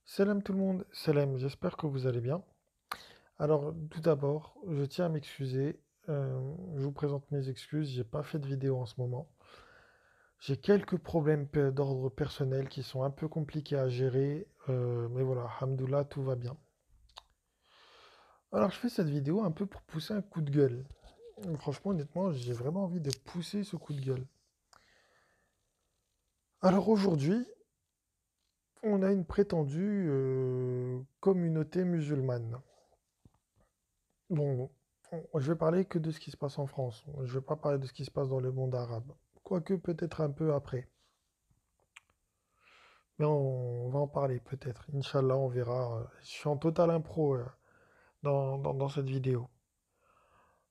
Salam tout le monde, salam, j'espère que vous allez bien. Alors tout d'abord, je tiens à m'excuser, je vous présente mes excuses, j'ai pas fait de vidéo en ce moment. J'ai quelques problèmes d'ordre personnel qui sont un peu compliqués à gérer, mais voilà, alhamdoulilah, tout va bien. Alors je fais cette vidéo un peu pour pousser un coup de gueule. Franchement, honnêtement, j'ai vraiment envie de pousser ce coup de gueule. Alors aujourd'hui, on a une prétendue communauté musulmane. Bon, je vais parler que de ce qui se passe en France. Je vais pas parler de ce qui se passe dans le monde arabe. Quoique peut-être un peu après. Mais on va en parler peut-être. Inch'Allah, on verra. Je suis en total impro dans cette vidéo.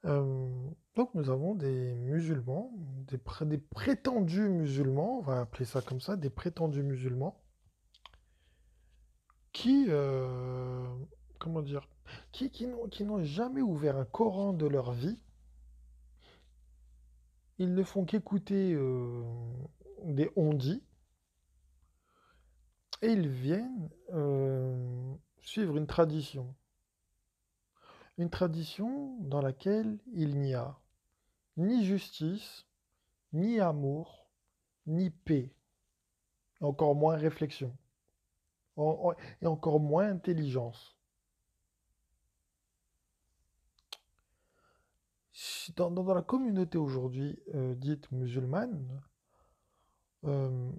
Donc nous avons des musulmans, des prétendus musulmans, on va appeler ça comme ça, des prétendus musulmans, qui, comment dire, qui n'ont jamais ouvert un Coran de leur vie. Ils ne font qu'écouter des on-dit et ils viennent suivre une tradition. Une tradition dans laquelle il n'y a ni justice, ni amour, ni paix, et encore moins réflexion, et encore moins intelligence. Dans la communauté aujourd'hui dite musulmane, euh,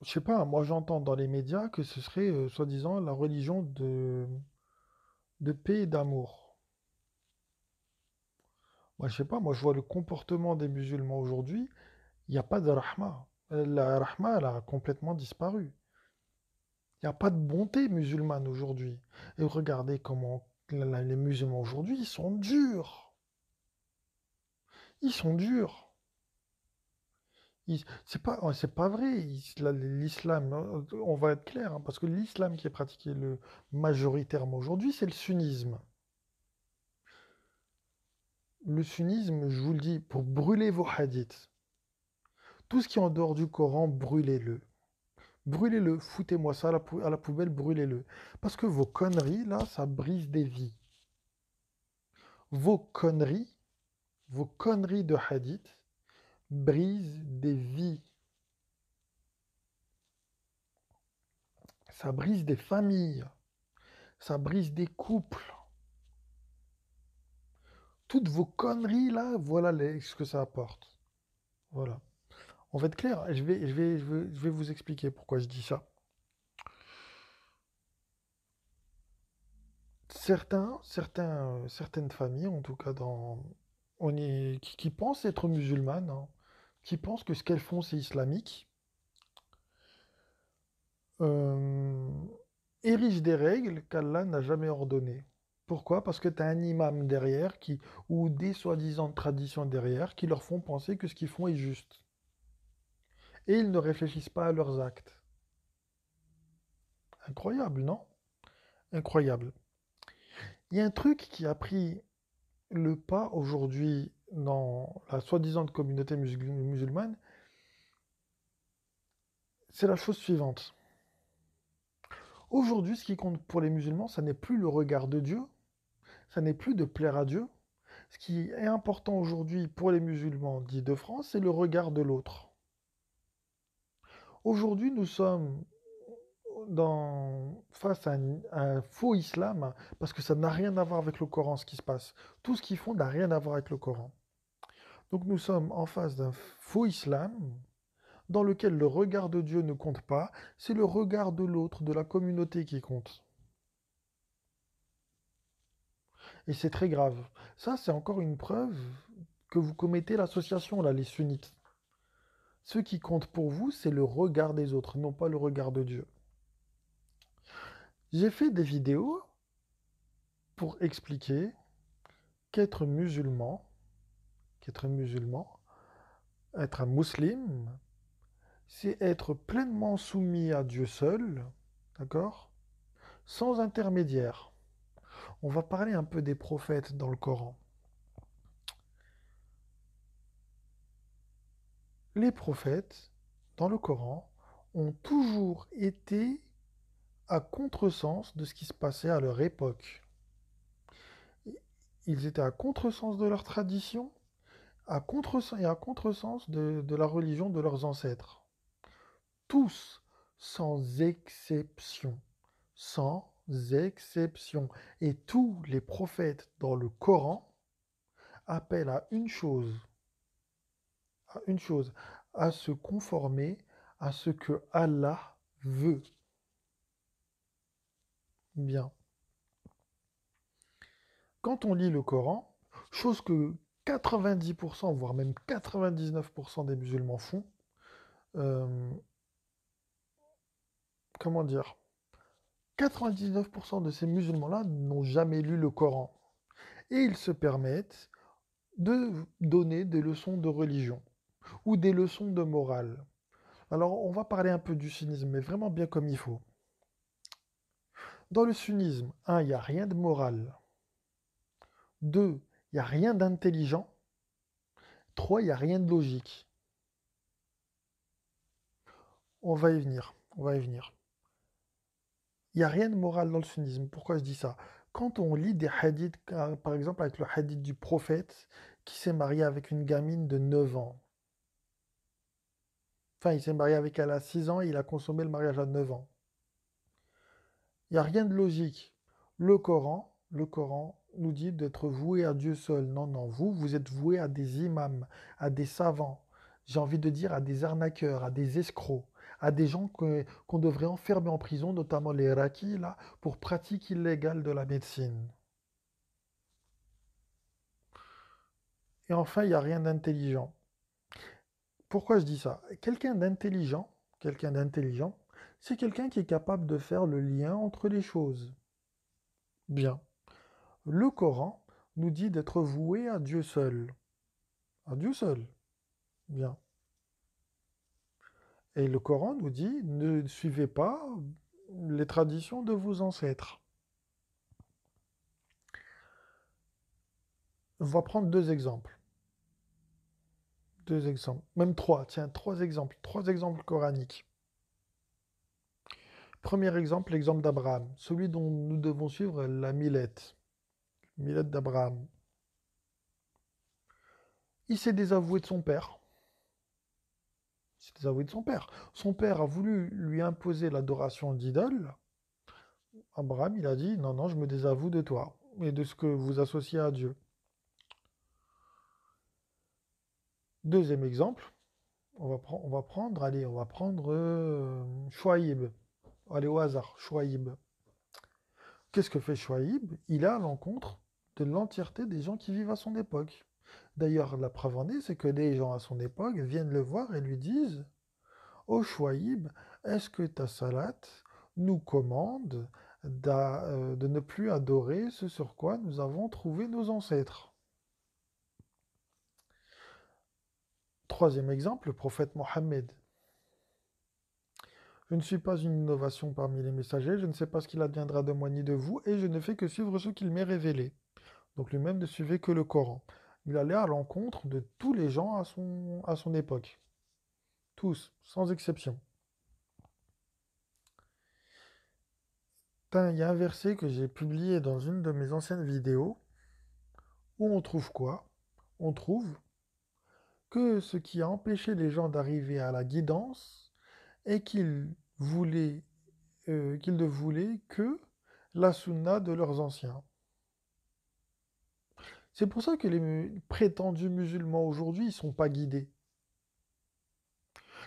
je sais pas, moi j'entends dans les médias que ce serait soi-disant la religion de paix et d'amour. Moi, je sais pas, moi, je vois le comportement des musulmans aujourd'hui, il n'y a pas de rahma. La rahma, elle a complètement disparu. Il n'y a pas de bonté musulmane aujourd'hui. Et regardez comment les musulmans aujourd'hui, ils sont durs. Ils sont durs. C'est pas vrai. L'islam, on va être clair, hein, parce que l'islam qui est pratiqué majoritairement aujourd'hui, c'est le sunnisme. Le sunnisme, je vous le dis, pour brûler vos hadiths, tout ce qui est en dehors du Coran, brûlez-le. Brûlez-le, foutez-moi ça à la poubelle, brûlez-le. Parce que vos conneries, là, ça brise des vies. Vos vos conneries de hadith, brisent des vies. Ça brise des familles. Ça brise des couples. Toutes vos conneries, là, voilà ce que ça apporte. Voilà. On va être clair, je vais vous expliquer pourquoi je dis ça. Certaines familles, en tout cas qui pensent être musulmanes, hein, qui pensent que ce qu'elles font c'est islamique, euh, érigent des règles qu'Allah n'a jamais ordonnées. Pourquoi? Parce que tu as un imam derrière ou des soi-disant traditions derrière qui leur font penser que ce qu'ils font est juste. Et ils ne réfléchissent pas à leurs actes. Incroyable, non? Incroyable. Il y a un truc qui a pris le pas aujourd'hui dans la soi-disant communauté musulmane, c'est la chose suivante. Aujourd'hui, ce qui compte pour les musulmans, ça n'est plus le regard de Dieu, ça n'est plus de plaire à Dieu. Ce qui est important aujourd'hui pour les musulmans d'Île-de-France, c'est le regard de l'autre. Aujourd'hui, nous sommes face à un faux islam, parce que ça n'a rien à voir avec le Coran, ce qui se passe. Tout ce qu'ils font n'a rien à voir avec le Coran. Donc nous sommes en face d'un faux islam, dans lequel le regard de Dieu ne compte pas, c'est le regard de l'autre, de la communauté qui compte. Et c'est très grave. Ça, c'est encore une preuve que vous commettez l'association, là, les sunnites. Ce qui compte pour vous, c'est le regard des autres, non pas le regard de Dieu. J'ai fait des vidéos pour expliquer qu'être musulman, qu'être musulman, être un musulman, c'est être pleinement soumis à Dieu seul, d'accord? Sans intermédiaire. On va parler un peu des prophètes dans le Coran. Les prophètes, dans le Coran, ont toujours été à contresens de ce qui se passait à leur époque. Ils étaient à contresens de leur tradition, à contresens de la religion de leurs ancêtres. Tous, sans exception. Sans exception. Et tous les prophètes dans le Coran appellent à une chose, à se conformer à ce que Allah veut. Bien. Quand on lit le Coran, chose que 90%, voire même 99% des musulmans font, euh, comment dire, 99% de ces musulmans-là n'ont jamais lu le Coran. Et ils se permettent de donner des leçons de religion ou des leçons de morale. Alors, on va parler un peu du sunnisme, mais vraiment bien comme il faut. Dans le sunnisme, un, il n'y a rien de moral. Deux, il n'y a rien d'intelligent. Trois, il n'y a rien de logique. On va y venir, on va y venir. Il n'y a rien de moral dans le sunnisme. Pourquoi je dis ça? Quand on lit des hadiths, par exemple avec le hadith du prophète qui s'est marié avec une gamine de 9 ans. Enfin, il s'est marié avec elle à 6 ans et il a consommé le mariage à 9 ans. Il n'y a rien de logique. Le Coran nous dit d'être voué à Dieu seul. Non, non, vous êtes voué à des imams, à des savants. J'ai envie de dire à des arnaqueurs, à des escrocs, à des gens qu'on devrait enfermer en prison, notamment les Iraqis, là, pour pratique illégale de la médecine. Et enfin, il n'y a rien d'intelligent. Pourquoi je dis ça? Quelqu'un d'intelligent, c'est quelqu'un qui est capable de faire le lien entre les choses. Bien. Le Coran nous dit d'être voué à Dieu seul. À Dieu seul. Bien. Et le Coran nous dit ne suivez pas les traditions de vos ancêtres. On va prendre deux exemples. Deux exemples. Même trois. Tiens, trois exemples. Trois exemples coraniques. Premier exemple, l'exemple d'Abraham. Celui dont nous devons suivre la Millette. Millette d'Abraham. Il s'est désavoué de son père. Il s'est désavoué de son père. Son père a voulu lui imposer l'adoration d'idoles. Abraham, il a dit, non, non, je me désavoue de toi et de ce que vous associez à Dieu. Deuxième exemple, on va prendre Chouaïb. Allez, au hasard, Chouaïb. Qu'est-ce que fait Chouaïb? Il est à l'encontre de l'entièreté des gens qui vivent à son époque. D'ailleurs, la preuve en est, c'est que des gens à son époque viennent le voir et lui disent, ô Chouaïb, est-ce que ta salate nous commande de ne plus adorer ce sur quoi nous avons trouvé nos ancêtres? Troisième exemple, le prophète Mohammed. Je ne suis pas une innovation parmi les messagers, je ne sais pas ce qu'il adviendra de moi ni de vous, et je ne fais que suivre ce qu'il m'est révélé. Donc lui-même ne suivait que le Coran. Il allait à l'encontre de tous les gens à son époque. Tous, sans exception. Il y a un verset que j'ai publié dans une de mes anciennes vidéos, où on trouve quoi? On trouve que ce qui a empêché les gens d'arriver à la guidance est qu'ils ne voulaient que la sunna de leurs anciens. C'est pour ça que les prétendus musulmans aujourd'hui, ils ne sont pas guidés.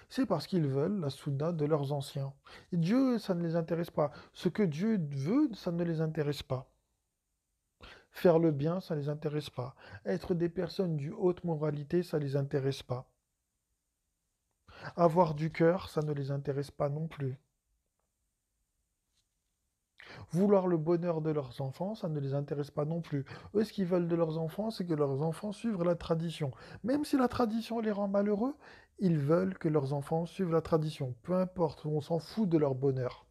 C'est parce qu'ils veulent la sunna de leurs anciens. Et Dieu, ça ne les intéresse pas. Ce que Dieu veut, ça ne les intéresse pas. Faire le bien, ça ne les intéresse pas. Être des personnes d'une haute moralité, ça ne les intéresse pas. Avoir du cœur, ça ne les intéresse pas non plus. Vouloir le bonheur de leurs enfants, ça ne les intéresse pas non plus. Eux, ce qu'ils veulent de leurs enfants, c'est que leurs enfants suivent la tradition. Même si la tradition les rend malheureux, ils veulent que leurs enfants suivent la tradition. Peu importe, on s'en fout de leur bonheur.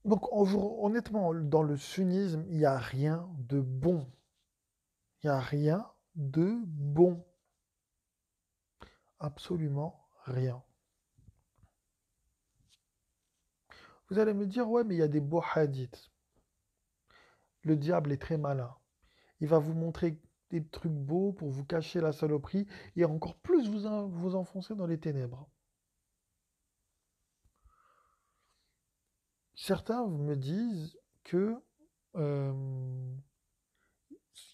Donc, honnêtement, dans le sunnisme, il n'y a rien de bon. Il n'y a rien de bon. Absolument rien. Vous allez me dire, ouais, mais il y a des beaux hadiths. Le diable est très malin. Il va vous montrer des trucs beaux pour vous cacher la saloperie et encore plus vous enfoncer dans les ténèbres. Certains me disent que euh,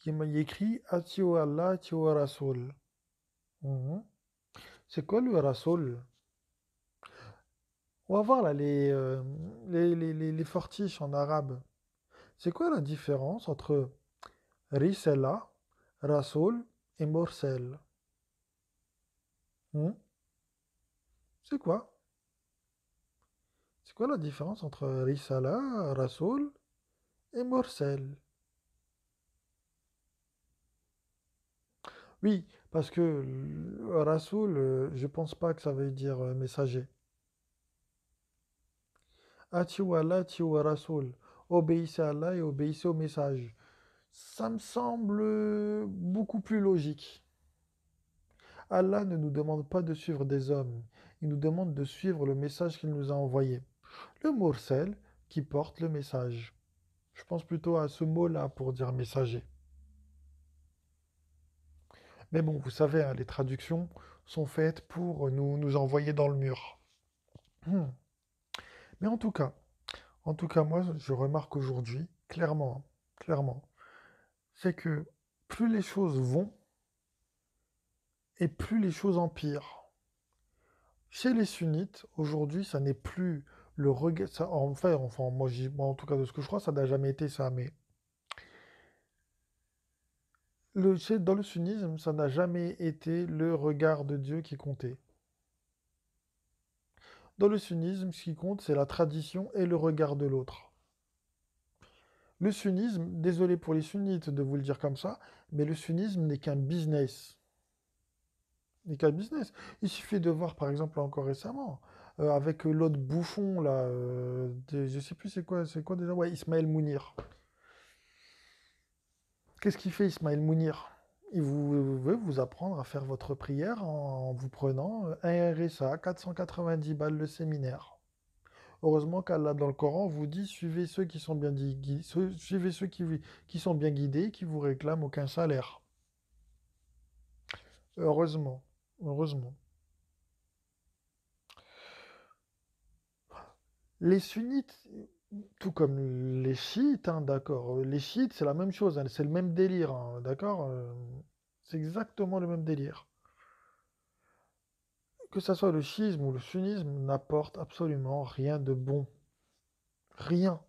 il y a écrit Atio Allah, Atio Rasoul. Mhm. C'est quoi le Rasoul? On va voir là les fortiches en arabe. C'est quoi la différence entre Risala, Rasoul et Morsel? Hmm. C'est quoi? C'est quoi la différence entre Risala, Rasoul et Morsel? Oui, parce que Rasoul, je pense pas que ça veut dire messager. Atiu Allah, atiu Rasoul. Obéissez à Allah et obéissez au message. Ça me semble beaucoup plus logique. Allah ne nous demande pas de suivre des hommes, il nous demande de suivre le message qu'il nous a envoyé. Le Mursal qui porte le message. Je pense plutôt à ce mot-là pour dire messager. Mais bon, vous savez, hein, les traductions sont faites pour nous envoyer dans le mur. Hmm. Mais en tout cas, moi, je remarque aujourd'hui, clairement, clairement, c'est que plus les choses vont et plus les choses empirent. Chez les sunnites, aujourd'hui, ça n'est plus le regard. Enfin, moi, en tout cas, de ce que je crois, ça n'a jamais été ça. Mais dans le sunnisme, ça n'a jamais été le regard de Dieu qui comptait. Dans le sunnisme, ce qui compte, c'est la tradition et le regard de l'autre. Le sunnisme, désolé pour les sunnites de vous le dire comme ça, mais le sunnisme n'est qu'un business. N'est qu'un business. Il suffit de voir, par exemple, encore récemment, avec l'autre bouffon, là, je sais plus c'est quoi déjà, ouais, Ismaël Mounir. Qu'est-ce qu'il fait, Ismaël Mounir? Il veut vous apprendre à faire votre prière en vous prenant un RSA, 490 balles le séminaire. Heureusement qu'Allah dans le Coran vous dit suivez ceux qui sont bien suivez ceux qui sont bien guidés, qui vous réclament aucun salaire. Heureusement, heureusement. Les sunnites, tout comme les chiites, hein, d'accord. Les chiites, c'est la même chose, hein, c'est le même délire, hein, d'accord. C'est exactement le même délire. Que ça soit le chiisme ou le sunnisme n'apporte absolument rien de bon. Rien,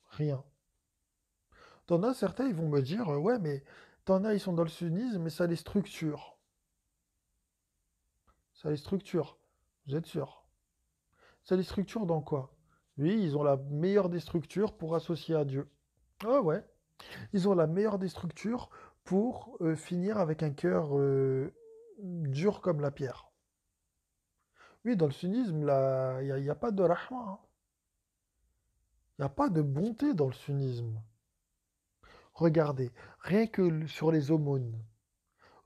rien. T'en as certains, ils vont me dire, ouais, mais t'en as, ils sont dans le sunnisme, mais ça les structure. Ça les structure. Vous êtes sûr? Ça les structure dans quoi? Oui, ils ont la meilleure des structures pour associer à Dieu. Ah ouais. Ils ont la meilleure des structures pour finir avec un cœur dur comme la pierre. Oui, dans le sunnisme, il n'y a pas de rahma, hein. Il n'y a pas de bonté dans le sunnisme. Regardez, rien que sur les aumônes.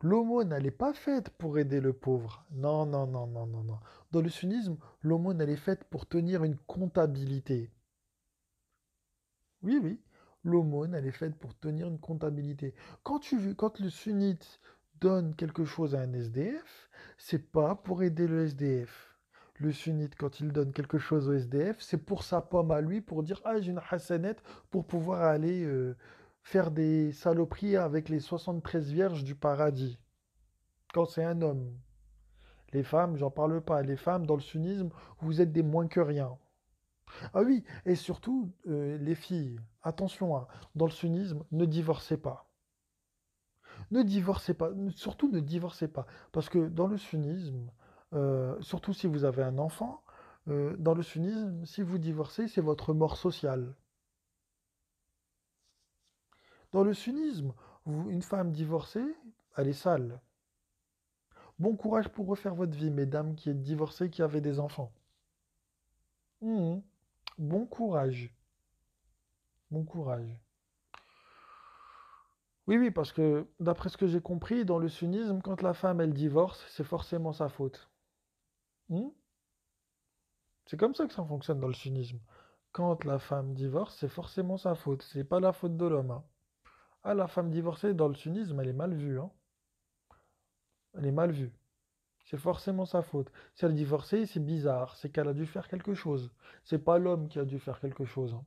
L'aumône, elle n'est pas faite pour aider le pauvre. Non, non, non, non, non, non. Dans le sunnisme, l'aumône, elle est faite pour tenir une comptabilité. Oui, oui. L'aumône, elle est faite pour tenir une comptabilité. Quand le sunnite donne quelque chose à un SDF, c'est pas pour aider le SDF. Le sunnite, quand il donne quelque chose au SDF, c'est pour sa pomme à lui, pour dire ah, j'ai une hassanette pour pouvoir aller faire des saloperies avec les 73 vierges du paradis. Quand c'est un homme. Les femmes, j'en parle pas. Les femmes, dans le sunnisme, vous êtes des moins que rien. Ah oui, et surtout, les filles, attention, hein, dans le sunnisme, ne divorcez pas. Ne divorcez pas, surtout ne divorcez pas. Parce que dans le sunnisme, surtout si vous avez un enfant, dans le sunnisme, si vous divorcez, c'est votre mort sociale. Dans le sunnisme, une femme divorcée, elle est sale. Bon courage pour refaire votre vie, mesdames qui êtes divorcées, qui avez des enfants. Mhm. Bon courage. Bon courage. Oui, oui, parce que d'après ce que j'ai compris, dans le sunnisme, quand la femme elle divorce, c'est forcément sa faute. Hmm. C'est comme ça que ça fonctionne dans le sunnisme. Quand la femme divorce, c'est forcément sa faute. C'est pas la faute de l'homme, hein. Ah, la femme divorcée dans le sunnisme, elle est mal vue, hein. Elle est mal vue. C'est forcément sa faute. Si elle est divorcée, c'est bizarre. C'est qu'elle a dû faire quelque chose. C'est pas l'homme qui a dû faire quelque chose, hein.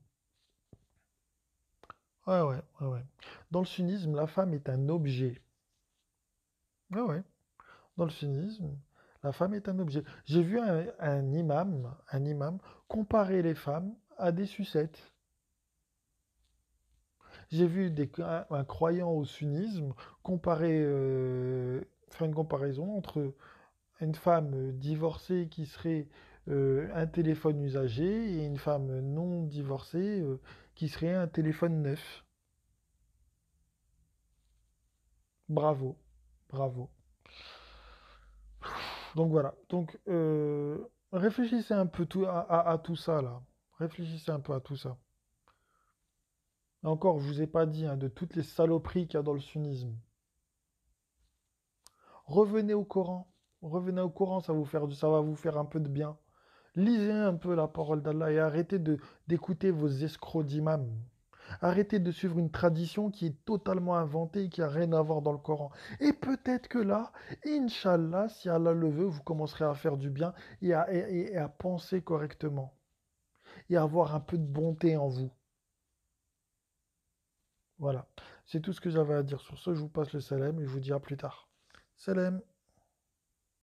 Ouais, ouais, ouais, ouais. Dans le sunnisme, la femme est un objet. Ouais, ouais. Dans le sunnisme, la femme est un objet. J'ai vu un imam comparer les femmes à des sucettes. J'ai vu un croyant au sunnisme faire une comparaison entre une femme divorcée qui serait un téléphone usagé et une femme non divorcée qui serait un téléphone neuf. Bravo, bravo. Donc voilà. Donc réfléchissez un peu à tout ça là. Réfléchissez un peu à tout ça. Et encore, je vous ai pas dit hein, de toutes les saloperies qu'il y a dans le sunnisme. Revenez au Coran. Revenez au Coran, ça va vous faire un peu de bien. Lisez un peu la parole d'Allah et arrêtez d'écouter vos escrocs d'imams. Arrêtez de suivre une tradition qui est totalement inventée et qui n'a rien à voir dans le Coran. Et peut-être que là, Inch'Allah, si Allah le veut, vous commencerez à faire du bien et à penser correctement. Et à avoir un peu de bonté en vous. Voilà. C'est tout ce que j'avais à dire sur ce. Je vous passe le salam et je vous dis à plus tard. Salam.